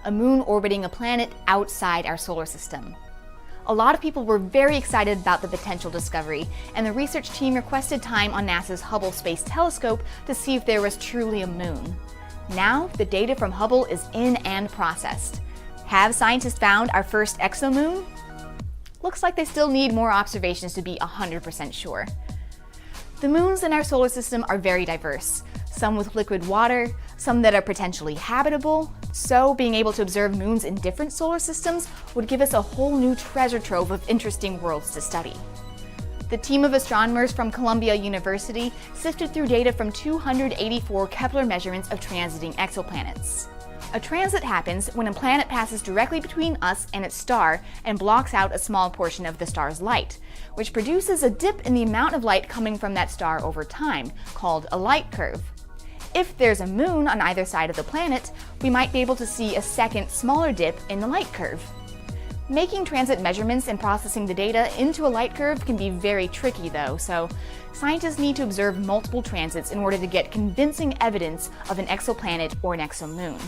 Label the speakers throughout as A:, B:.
A: a moon orbiting a planet outside our solar system. A lot of people were very excited about the potential discovery, and the research team requested time on NASA's Hubble Space Telescope to see if there was truly a moon. Now, the data from Hubble is in and processed. Have scientists found our first exomoon? Looks like they still need more observations to be 100% sure. The moons in our solar system are very diverse, some with liquid water, some that are potentially habitable, so being able to observe moons in different solar systems would give us a whole new treasure trove of interesting worlds to study. The team of astronomers from Columbia University sifted through data from 284 Kepler measurements of transiting exoplanets. A transit happens when a planet passes directly between us and its star and blocks out a small portion of the star's light, which produces a dip in the amount of light coming from that star over time, called a light curve. If there's a moon on either side of the planet, we might be able to see a second, smaller dip in the light curve. Making transit measurements and processing the data into a light curve can be very tricky though, so scientists need to observe multiple transits in order to get convincing evidence of an exoplanet or an exomoon.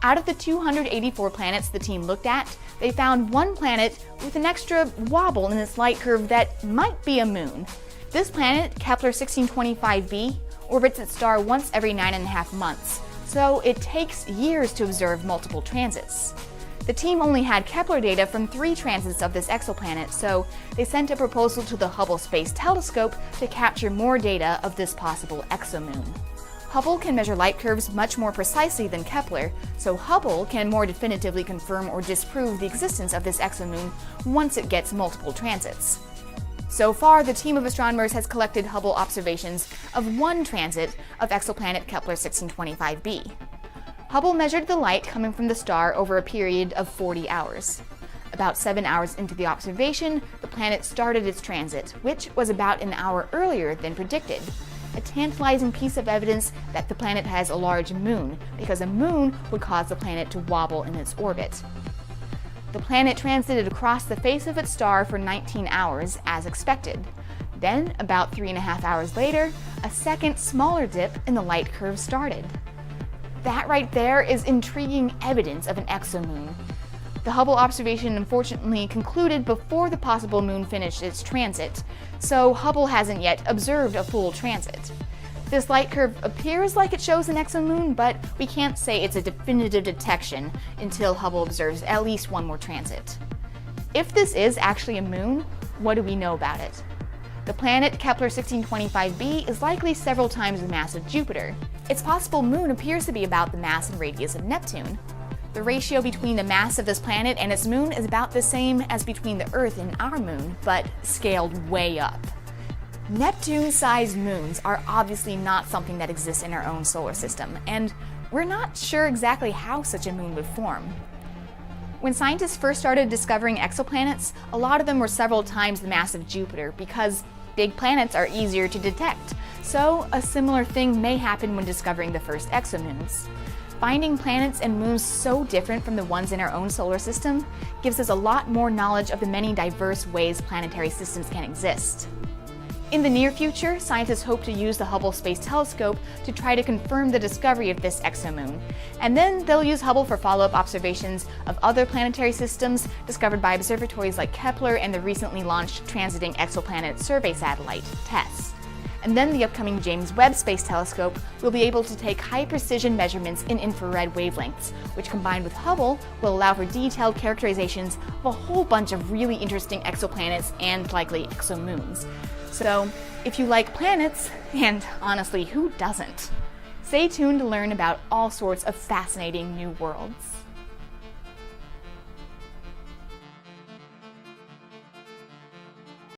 A: Out of the 284 planets the team looked at, they found one planet with an extra wobble in its light curve that might be a moon. This planet, Kepler 1625b, orbits its star once every 9.5 months, so it takes years to observe multiple transits. The team only had Kepler data from 3 transits of this exoplanet, so they sent a proposal to the Hubble Space Telescope to capture more data of this possible exomoon. Hubble can measure light curves much more precisely than Kepler, so Hubble can more definitively confirm or disprove the existence of this exomoon once it gets multiple transits. So far, the team of astronomers has collected Hubble observations of one transit of exoplanet Kepler 1625b. Hubble measured the light coming from the star over a period of 40 hours. About 7 hours into the observation, the planet started its transit, which was about an hour earlier than predicted. A tantalizing piece of evidence that the planet has a large moon, because a moon would cause the planet to wobble in its orbit. The planet transited across the face of its star for 19 hours, as expected. Then, about 3.5 hours later, a second, smaller dip in the light curve started. That right there is intriguing evidence of an exomoon. The Hubble observation unfortunately concluded before the possible moon finished its transit, so Hubble hasn't yet observed a full transit. This light curve appears like it shows an exomoon, but we can't say it's a definitive detection until Hubble observes at least one more transit. If this is actually a moon, what do we know about it? The planet Kepler 1625b is likely several times the mass of Jupiter. Its possible moon appears to be about the mass and radius of Neptune. The ratio between the mass of this planet and its moon is about the same as between the Earth and our moon, but scaled way up. Neptune-sized moons are obviously not something that exists in our own solar system, and we're not sure exactly how such a moon would form. When scientists first started discovering exoplanets, a lot of them were several times the mass of Jupiter because big planets are easier to detect, so a similar thing may happen when discovering the first exomoons. Finding planets and moons so different from the ones in our own solar system gives us a lot more knowledge of the many diverse ways planetary systems can exist. In the near future, scientists hope to use the Hubble Space Telescope to try to confirm the discovery of this exomoon, and then they'll use Hubble for follow-up observations of other planetary systems discovered by observatories like Kepler and the recently launched Transiting Exoplanet Survey Satellite, TESS. And then the upcoming James Webb Space Telescope will be able to take high-precision measurements in infrared wavelengths, which combined with Hubble will allow for detailed characterizations of a whole bunch of really interesting exoplanets and likely exomoons. So, if you like planets, and honestly, who doesn't? Stay tuned to learn about all sorts of fascinating new worlds.